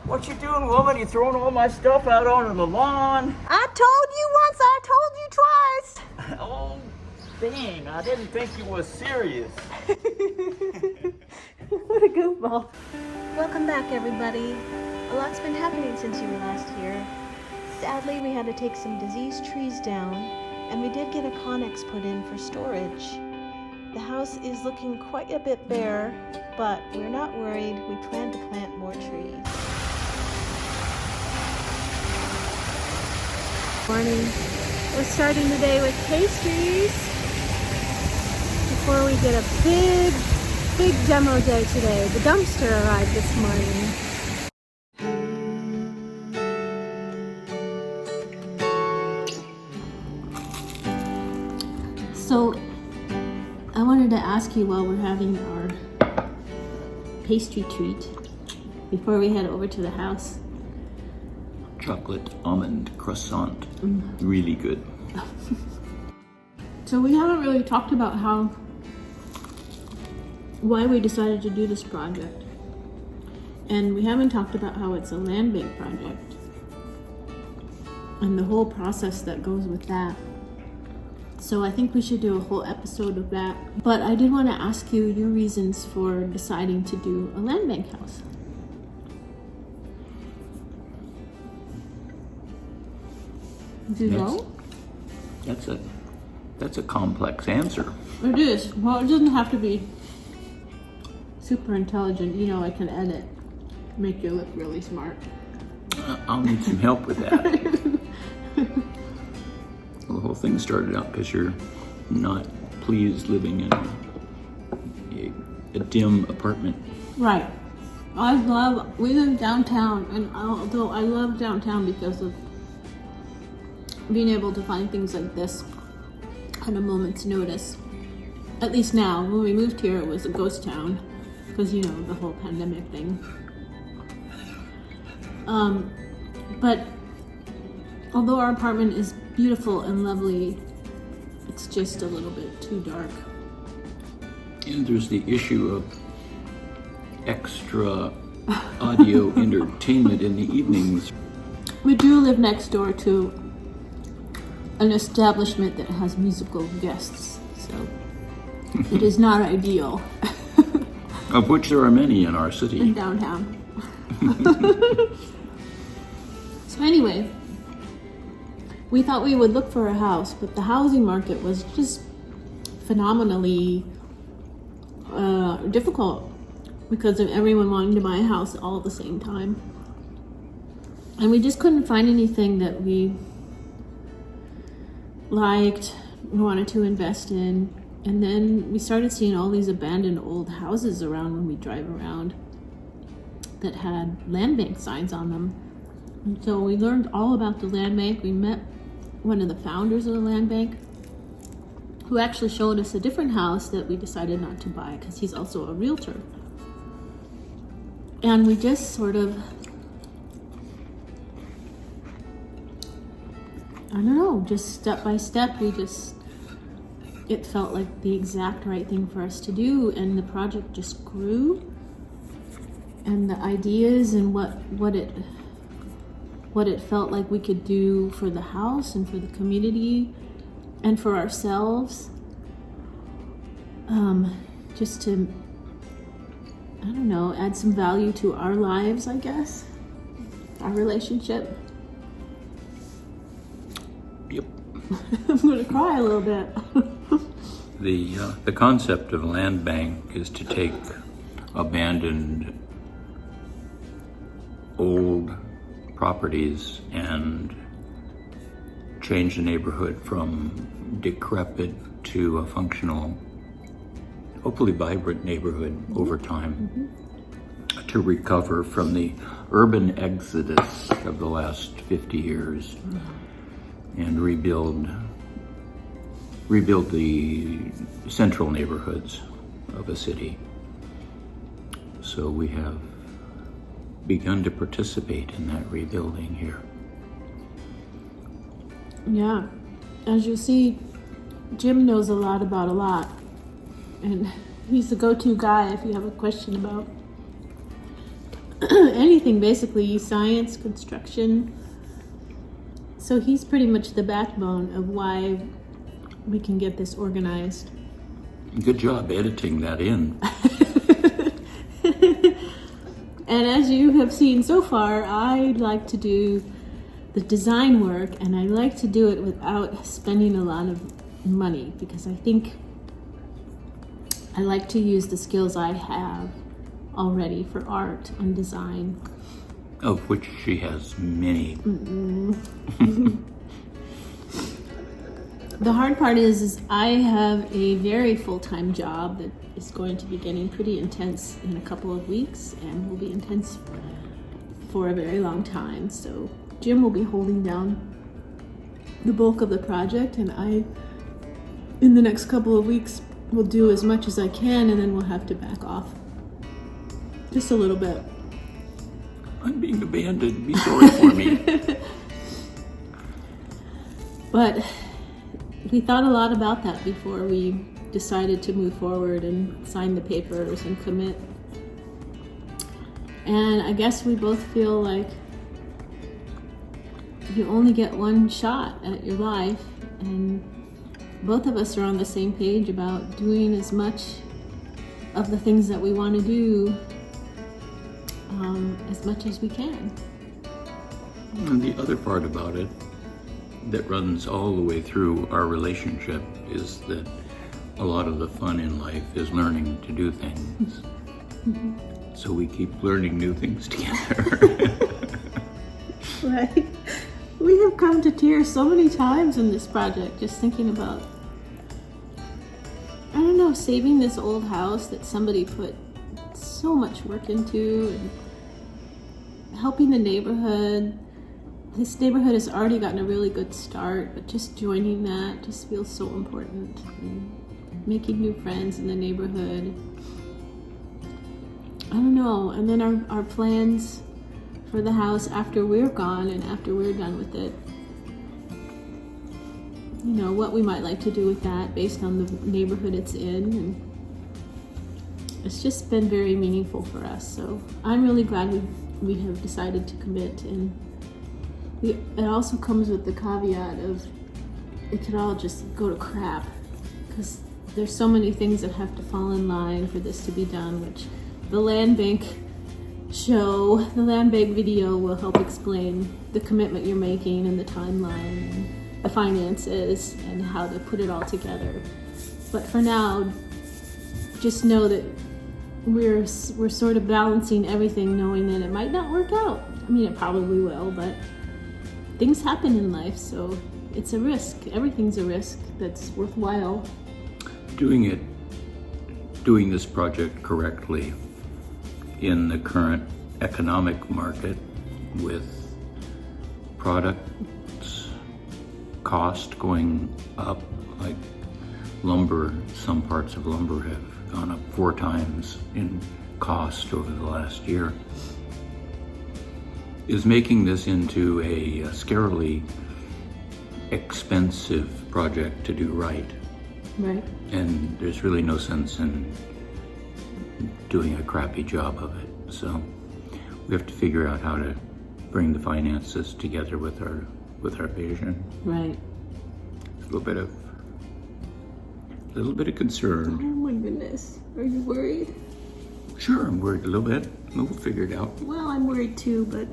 What you doing, woman? You throwing all my stuff out onto the lawn? I told you once, I told you twice. Oh, dang, I didn't think you were serious. What a goofball. Welcome back, everybody. A lot's been happening since you were last here. Sadly, we had to take some diseased trees down, and we did get a connex put in for storage. The house is looking quite a bit bare, but we're not worried. We plan to plant more trees. Morning. We're starting the day with pastries before we get a big demo day today. The dumpster arrived this morning. So I wanted to ask you while we're having our pastry treat before we head over to the house. Chocolate almond croissant. Really good. So we haven't really talked about why we decided to do this project. And we haven't talked about how it's a land bank project and the whole process that goes with that. So I think we should do a whole episode of that. But I did want to ask you your reasons for deciding to do a land bank house. Do you know? That's a complex answer. It is. Well, it doesn't have to be super intelligent. You know, I can edit, make you look really smart. I'll need some help with that. The whole thing started out because you're not pleased living in a dim apartment. Right. We live downtown, and although I love downtown because of being able to find things like this at a moment's notice. At least now, when we moved here, it was a ghost town because, you know, the whole pandemic thing. But although our apartment is beautiful and lovely, it's just a little bit too dark. And there's the issue of extra audio entertainment in the evenings. We do live next door to an establishment that has musical guests, so it is not ideal. Of which there are many in our city. In downtown. So anyway, we thought we would look for a house, but the housing market was just phenomenally difficult because of everyone wanting to buy a house all at the same time. And we just couldn't find anything that we liked, wanted to invest in. And then we started seeing all these abandoned old houses around when we drive around that had land bank signs on them. And so we learned all about the land bank. We met one of the founders of the land bank who actually showed us a different house that we decided not to buy because he's also a realtor. And we just sort of, I don't know, just step by step, it felt like the exact right thing for us to do, and the project just grew, and the ideas and what it felt like we could do for the house and for the community and for ourselves, just to, I don't know, add some value to our lives, I guess, our relationship. Yep. I'm gonna cry a little bit. The concept of a land bank is to take abandoned old properties and change the neighborhood from decrepit to a functional, hopefully vibrant neighborhood over time, to recover from the urban exodus of the last 50 years and rebuild the central neighborhoods of a city. So we have begun to participate in that rebuilding here. Yeah, as you see, Jim knows a lot about a lot, and he's the go-to guy if you have a question about anything basically, science, construction. So he's pretty much the backbone of why we can get this organized. Good job editing that in. And as you have seen so far, I like to do the design work, and I like to do it without spending a lot of money, because I think I like to use the skills I have already for art and design. Of which she has many. The hard part is I have a very full-time job that is going to be getting pretty intense in a couple of weeks, and will be intense for a very long time. So Jim will be holding down the bulk of the project, and I, in the next couple of weeks, will do as much as I can, and then we'll have to back off just a little bit. I'm being abandoned. Be sorry for me. But we thought a lot about that before we decided to move forward and sign the papers and commit. And I guess we both feel like you only get one shot at your life, and both of us are on the same page about doing as much of the things that we want to do as much as we can. And the other part about it that runs all the way through our relationship is that a lot of the fun in life is learning to do things. So we keep learning new things together. Right. We have come to tears so many times in this project, just thinking about, I don't know, saving this old house that somebody put so much work into, and helping the neighborhood. This neighborhood has already gotten a really good start, but just joining that just feels so important. And making new friends in the neighborhood. I don't know. And then our plans for the house after we're gone and after we're done with it. You know, what we might like to do with that based on the neighborhood it's in. And it's just been very meaningful for us. So I'm really glad we have decided to commit. And it also comes with the caveat of it could all just go to crap, because there's so many things that have to fall in line for this to be done, which the Land Bank the Land Bank video will help explain the commitment you're making and the timeline and the finances and how to put it all together. But for now, just know that we're sort of balancing everything, knowing that it might not work out. I mean, it probably will, but things happen in life, so it's a risk. Everything's a risk that's worthwhile. Doing this project correctly in the current economic market, with products cost going up, like lumber, some parts of lumber have gone up 4 times in cost over the last year, is making this into a scarily expensive project to do right. Right. And there's really no sense in doing a crappy job of it. So we have to figure out how to bring the finances together with our vision. Right. A little bit of concern. Oh my goodness. Are you worried? Sure, I'm worried a little bit. We'll figure it out. Well, I'm worried too, but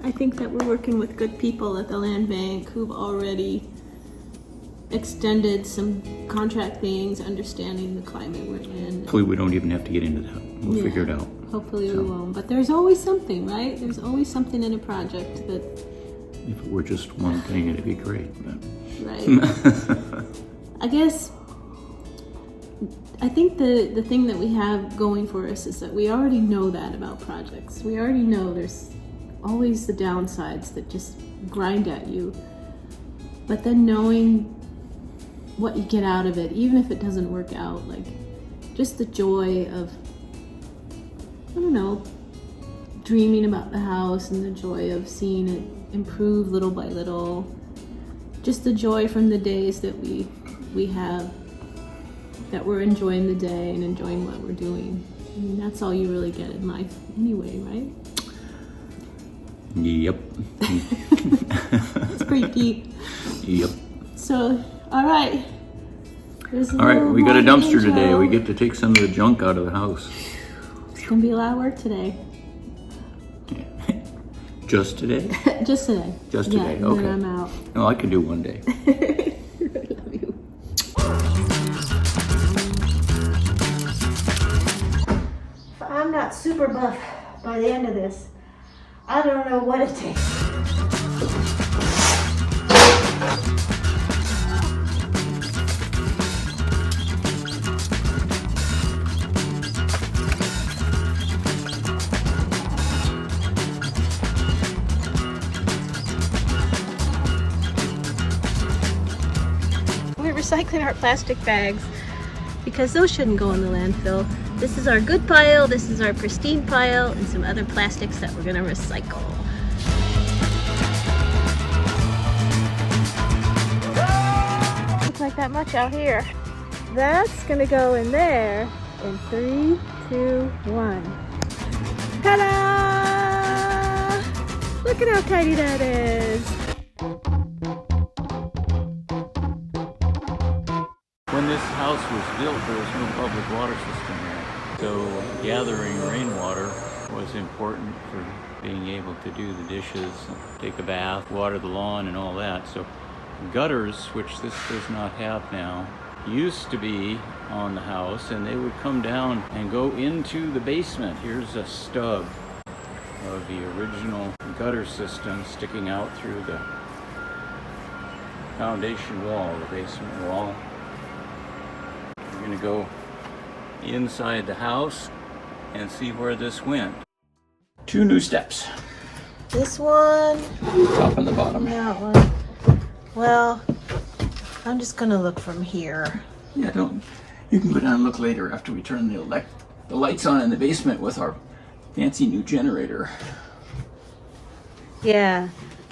I think that we're working with good people at the Land Bank who've already extended some contract things, understanding the climate we're in. Hopefully we don't even have to get into that. We'll figure it out. Hopefully we won't. But there's always something, right? There's always something in a project that... If it were just one thing, it'd be great. But... Right. I think the thing that we have going for us is that we already know that about projects. We already know there's always the downsides that just grind at you. But then knowing what you get out of it, even if it doesn't work out, like just the joy of, I don't know, dreaming about the house and the joy of seeing it improve little by little. Just the joy from the days that we have, that we're enjoying the day and enjoying what we're doing. I mean, that's all you really get in life anyway, right? Yep. It's pretty deep. Yep. So, all right. All right, we got a dumpster today. We get to take some of the junk out of the house. It's gonna be a lot of work today. Just today? Just today. Just today, and okay. Then I'm out. No, I can do one day. I love you. I'm not super buff by the end of this. I don't know what it takes. We're recycling our plastic bags because those shouldn't go in the landfill. This is our good pile, this is our pristine pile, and some other plastics that we're gonna recycle. Looks like that much out here. That's gonna go in there in 3, 2, 1. Ta-da! Look at how tidy that is. When this house was built, there was no public water system here. So gathering rainwater was important for being able to do the dishes, take a bath, water the lawn and all that. So gutters, which this does not have now, used to be on the house, and they would come down and go into the basement. Here's a stub of the original gutter system sticking out through the foundation wall, the basement wall. We're going to go inside the house and see where this went. 2 new steps. This one, Top and the bottom. that one. Well, I'm just gonna look from here. Yeah, don't. You can go down and look later after we turn the lights on in the basement with our fancy new generator. Yeah,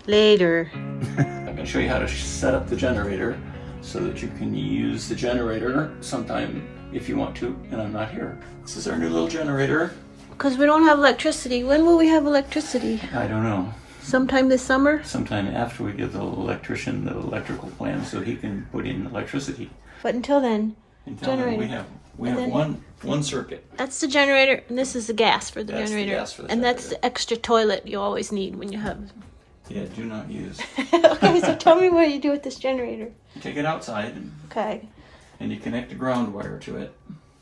later. I'm going to show you how to set up the generator so that you can use the generator sometime if you want to, and I'm not here. This is our new little generator. Because we don't have electricity. When will we have electricity? I don't know. Sometime this summer? Sometime after we give the electrician the electrical plan so he can put in electricity. But until then, Until then, generator. we have one circuit. That's the generator, and this is the gas for the That's the generator. gas for the and that's generator. the extra toilet you always need when you have. Yeah, do not use. Okay, so tell me what you do with this generator. You take it outside Okay. and you connect a ground wire to it.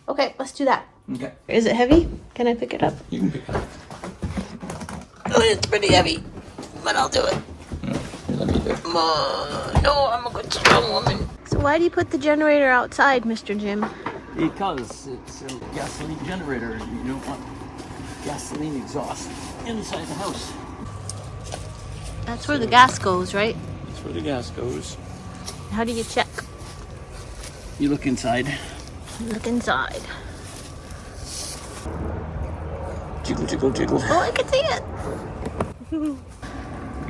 Okay, let's do that. Okay, Is it heavy? Can I pick it up? you can pick it up. Oh, it's pretty heavy, but I'll do it. Here, let me do it. No, I'm a good strong woman. So why do you put the generator outside, Mr. Jim? Because it's a gasoline generator. You don't want gasoline exhaust inside the house. That's where the gas goes, right? That's where the gas goes. How do you check? You look inside. Look inside. Jiggle, jiggle, jiggle. Oh, I can see it. The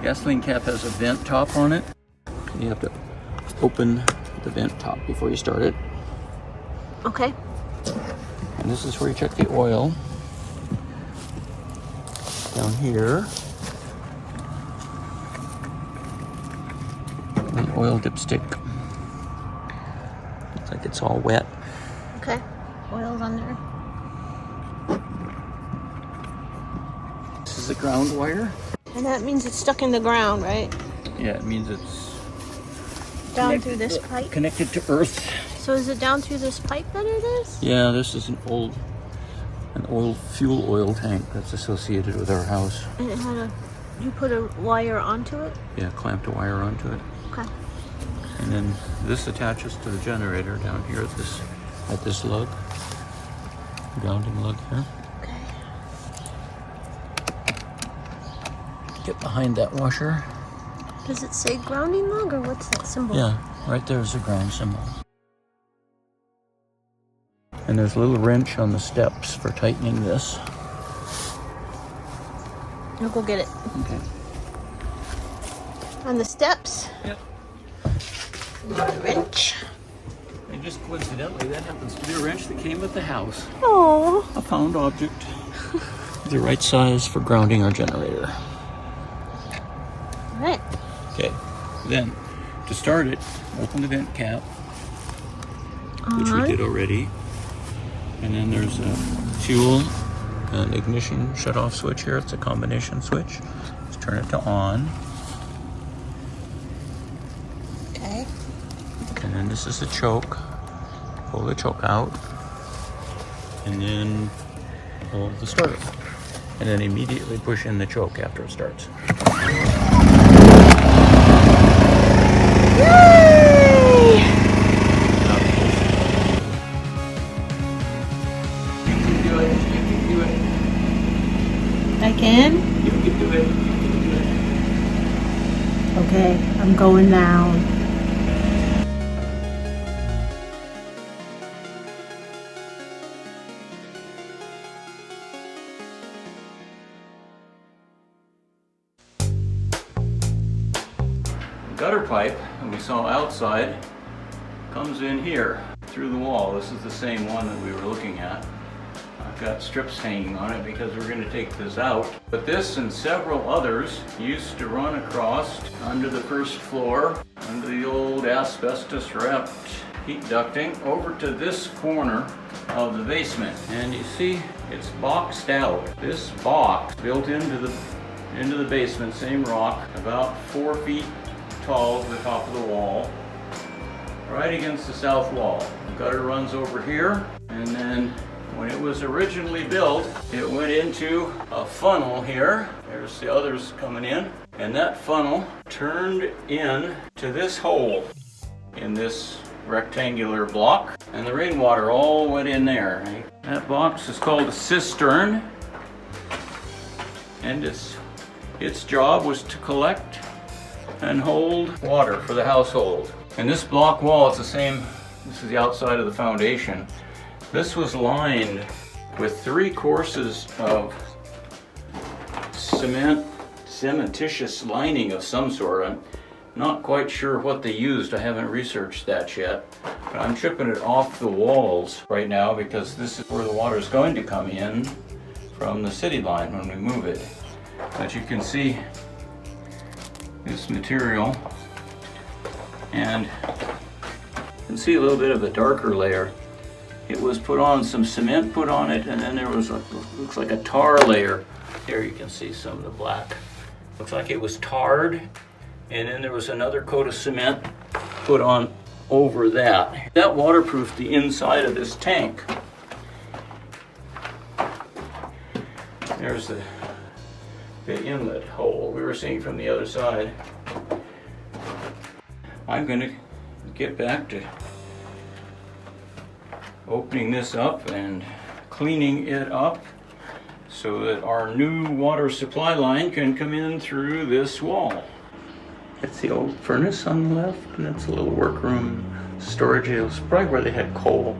gasoline cap has a vent top on it. You have to open the vent top before you start it. Okay. And this is where you check the oil. Down here. The oil dipstick. Looks like it's all wet. Okay. Oil's on there. This is the ground wire. And that means it's stuck in the ground, right? Yeah, it means it's Down through this pipe. connected to earth. So is it down through this pipe that it is? Yeah, this is an fuel oil tank that's associated with our house. And it had you put a wire onto it? Yeah, clamped a wire onto it. Okay. And then this attaches to the generator down here at this lug. Grounding lug here. Okay. Get behind that washer. Does it say grounding lug or what's that symbol? Yeah, right there's the ground symbol. And there's a little wrench on the steps for tightening this. I'll go get it. Okay. On the steps. Yep. The wrench. And just coincidentally, that happens to be a wrench that came with the house. Oh. A found object. The right size for grounding our generator. Right. Okay, then to start it, open the vent cap, which we did already. And then there's a fuel and ignition shut-off switch here. It's a combination switch. Let's turn it to on. Okay. And then this is the choke. Pull the choke out. And then pull the starter. And then immediately push in the choke after it starts. Yay! You can do it. You can do it. I can? You can do it. You can do it. Okay, I'm going down. Gutter pipe that we saw outside comes in here through the wall. This is the same one that we were looking at. I've got strips hanging on it because we're going to take this out. But this and several others used to run across under the first floor, under the old asbestos wrapped heat ducting, over to this corner of the basement. And you see it's boxed out. This box built into the basement, same rock, about 4 feet tall to the top of the wall, right against the south wall. The gutter runs over here, and then when it was originally built, it went into a funnel here. There's the others coming in, and that funnel turned in to this hole in this rectangular block, and the rainwater all went in there. That box is called a cistern, and its job was to collect and hold water for the household. And this block wall, it's the same, this is the outside of the foundation. This was lined with 3 courses of cementitious lining of some sort. I'm not quite sure what they used. I haven't researched that yet. But I'm chipping it off the walls right now because this is where the water is going to come in from the city line when we move it. But you can see this material, and you can see a little bit of a darker layer. It was put on, some cement put on it, and then there was looks like a tar layer. Here you can see some of the black. Looks like it was tarred, and then there was another coat of cement put on over that. That waterproofed the inside of this tank. There's the inlet hole we were seeing from the other side. I'm going to get back to opening this up and cleaning it up so that our new water supply line can come in through this wall. That's the old furnace on the left, and that's a little workroom storage. It was probably where they had coal.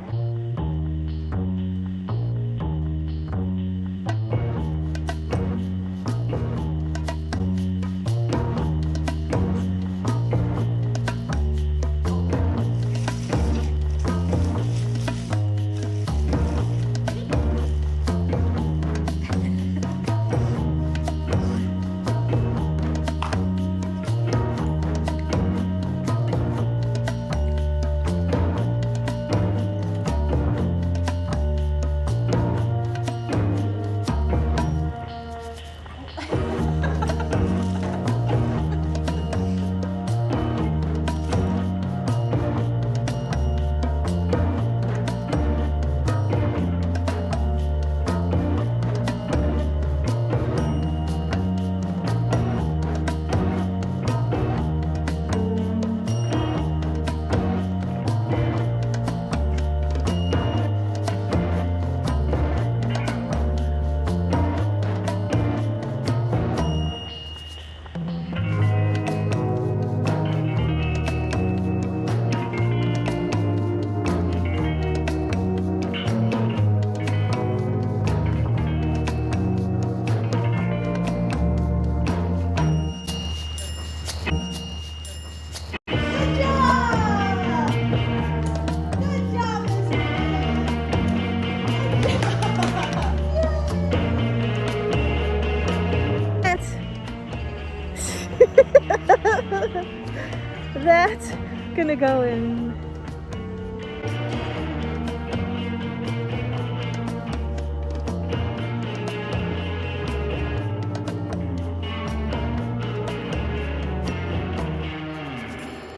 that's gonna go in